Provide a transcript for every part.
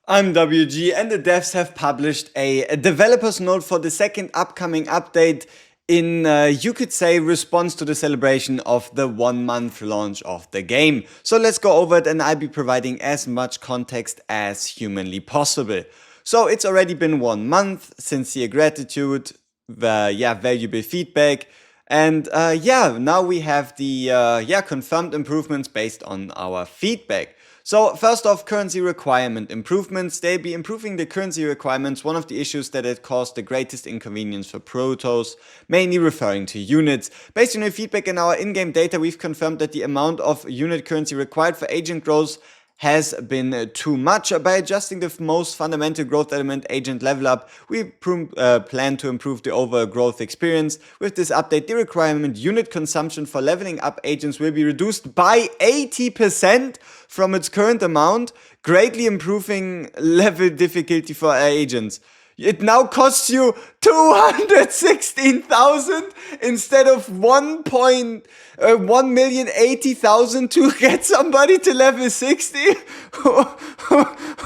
I'm WG, and the devs have published a developer's note for the second upcoming update in, you could say, response to the celebration of the 1 month launch of the game. So let's go over it, and I'll be providing as much context as humanly possible. So it's already been 1 month, sincere gratitude, valuable feedback. And now we have the confirmed improvements based on our feedback. So first off, currency requirement improvements. They'll be improving the currency requirements, one of the issues that had caused the greatest inconvenience for Protoss, mainly referring to units. Based on your feedback and our in-game data, we've confirmed that the amount of unit currency required for agent growth has been too much. By adjusting the most fundamental growth element, agent level up, we plan to improve the overall growth experience. With this update, the requirement unit consumption for leveling up agents will be reduced by 80% from its current amount, greatly improving level difficulty for our agents. It now costs you 216,000 instead of 1,080,000 to get somebody to level 60.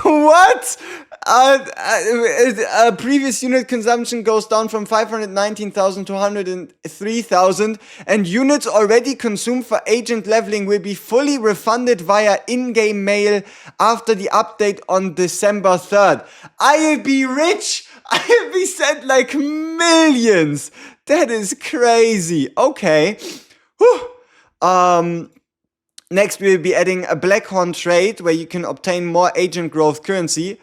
What? Previous unit consumption goes down from 519,000 to 103,000, and units already consumed for agent leveling will be fully refunded via in-game mail after the update on December 3rd. I'll be rich! I'll be sent like millions! That is crazy. Okay. Whew. Next, we'll be adding a blackhorn trade where you can obtain more agent growth currency.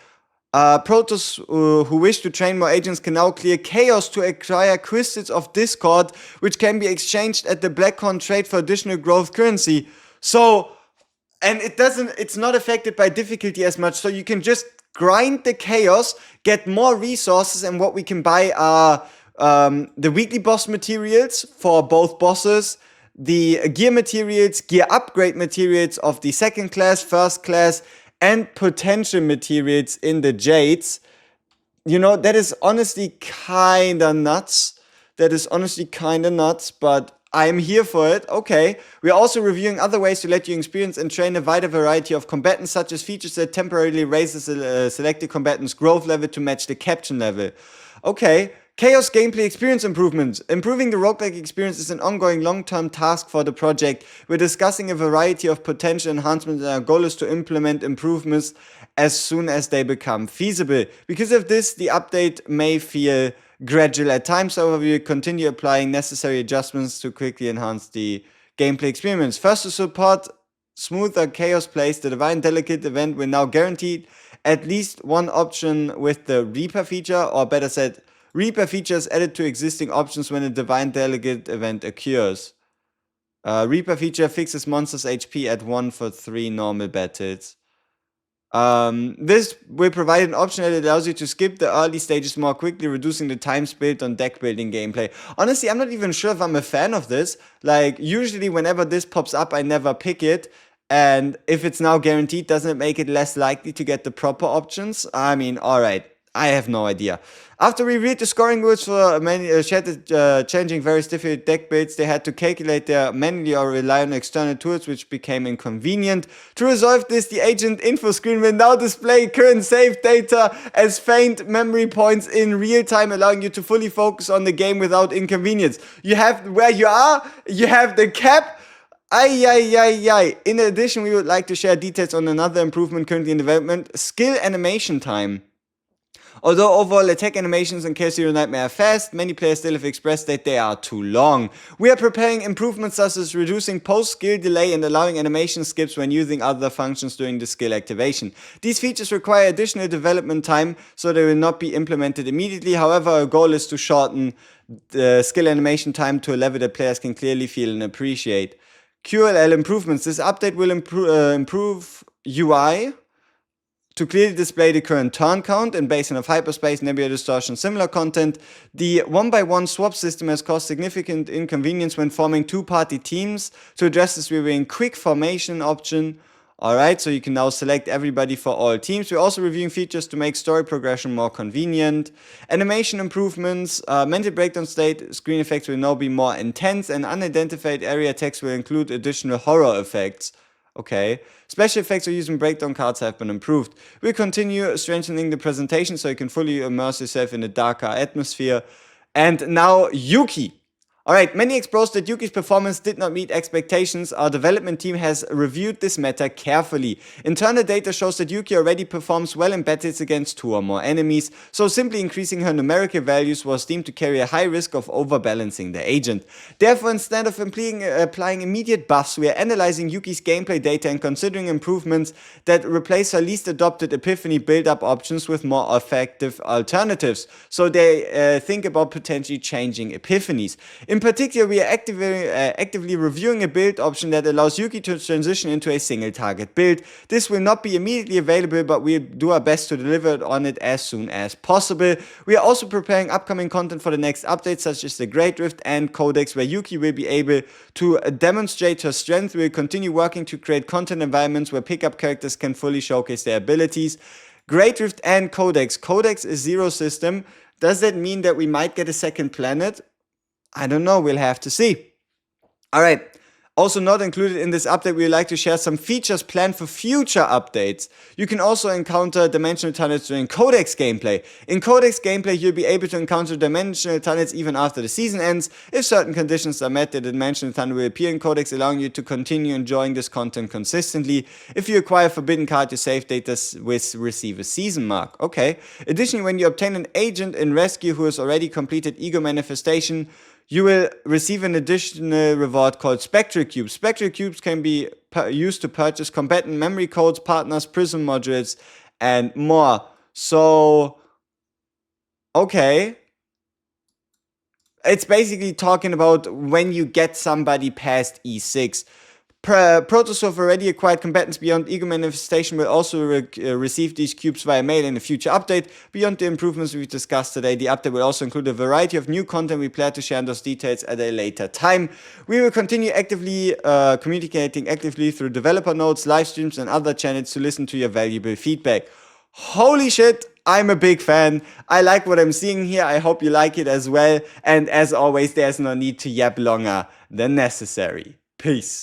Protoss who wish to train more agents can now clear chaos to acquire crystals of discord, which can be exchanged at the blackhorn trade for additional growth currency. So, and it's not affected by difficulty as much, so you can just grind the chaos, get more resources, and what we can buy are the weekly boss materials for both bosses, the gear materials, gear upgrade materials of the second class, first class, and potential materials in the Jades. You know, that is honestly kinda nuts. But I'm here for it. Okay. We're also reviewing other ways to let you experience and train a wider variety of combatants, such as features that temporarily raises a selected combatant's growth level to match the captain level. Okay. Chaos gameplay experience improvements. Improving the roguelike experience is an ongoing long-term task for the project. We're discussing a variety of potential enhancements, and our goal is to implement improvements as soon as they become feasible. Because of this, the update may feel gradual at times, however, we will continue applying necessary adjustments to quickly enhance the gameplay experience. First, to support smoother chaos plays, the Divine Delegate event will now guarantee at least one option with the Reaper feature, or better said, Reaper features added to existing options when a Divine Delegate event occurs. Reaper feature fixes monsters' HP at 1 for 3 normal battles. This will provide an option that allows you to skip the early stages more quickly, reducing the time spent on deck building gameplay. Honestly, I'm not even sure if I'm a fan of this. Like, usually whenever this pops up, I never pick it. And if it's now guaranteed, doesn't it make it less likely to get the proper options? I mean, alright. I have no idea. After we read the scoring rules for many changing various different deck builds, they had to calculate their manually or rely on external tools, which became inconvenient. To resolve this, the agent info screen will now display current save data as faint memory points in real time, allowing you to fully focus on the game without inconvenience. You have where you are, you have the cap. In addition, we would like to share details on another improvement currently in development: skill animation time. Although overall attack animations in chaoszeronightmare are fast, many players still have expressed that they are too long. We are preparing improvements such as reducing post-skill delay and allowing animation skips when using other functions during the skill activation. These features require additional development time, so they will not be implemented immediately. However, our goal is to shorten the skill animation time to a level that players can clearly feel and appreciate. QLL improvements. This update will improve UI to clearly display the current turn count in Basin of Hyperspace, Nebula Distortion, similar content. The 1x1 swap system has caused significant inconvenience when forming two-party teams. To address this, we're doing quick formation option. Alright, so you can now select everybody for all teams. We're also reviewing features to make story progression more convenient. Animation improvements, mental breakdown state screen effects will now be more intense, and unidentified area text will include additional horror effects. Okay. Special effects or using breakdown cards have been improved. We'll continue strengthening the presentation so you can fully immerse yourself in a darker atmosphere. And now Yuki. Alright, many exposed that Yuki's performance did not meet expectations. Our development team has reviewed this matter carefully. Internal data shows that Yuki already performs well in battles against 2 or more enemies, so simply increasing her numerical values was deemed to carry a high risk of overbalancing the agent. Therefore, instead of applying immediate buffs, we are analyzing Yuki's gameplay data and considering improvements that replace her least adopted Epiphany build-up options with more effective alternatives. So they think about potentially changing Epiphanies. In particular, we are actively reviewing a build option that allows Yuki to transition into a single target build. This will not be immediately available, but we'll do our best to deliver on it as soon as possible. We are also preparing upcoming content for the next updates, such as the Great Rift and Codex, where Yuki will be able to demonstrate her strength. We'll continue working to create content environments where pickup characters can fully showcase their abilities. Great Rift and Codex. Codex is zero system. Does that mean that we might get a second planet? I don't know, we'll have to see. Alright, also not included in this update, we would like to share some features planned for future updates. You can also encounter dimensional tunnels during Codex gameplay. In Codex gameplay, you'll be able to encounter dimensional tunnels even after the season ends. If certain conditions are met, the dimensional tunnel will appear in Codex, allowing you to continue enjoying this content consistently. If you acquire a forbidden card, your save data will receive a season mark. Okay. Additionally, when you obtain an agent in Rescue who has already completed Ego Manifestation, you will receive an additional reward called Spectral Cubes. Spectral Cubes can be used to purchase combatant memory codes, partners, prism modules, and more. So, okay. It's basically talking about when you get somebody past E6. Protoss who have already acquired combatants beyond Ego Manifestation will also receive these cubes via mail in a future update. Beyond the improvements we've discussed today, the update will also include a variety of new content. We plan to share those details at a later time. We will continue actively communicating actively through developer notes, live streams, and other channels to listen to your valuable feedback. Holy shit, I'm a big fan. I like what I'm seeing here. I hope you like it as well. And as always, there's no need to yap longer than necessary. Peace.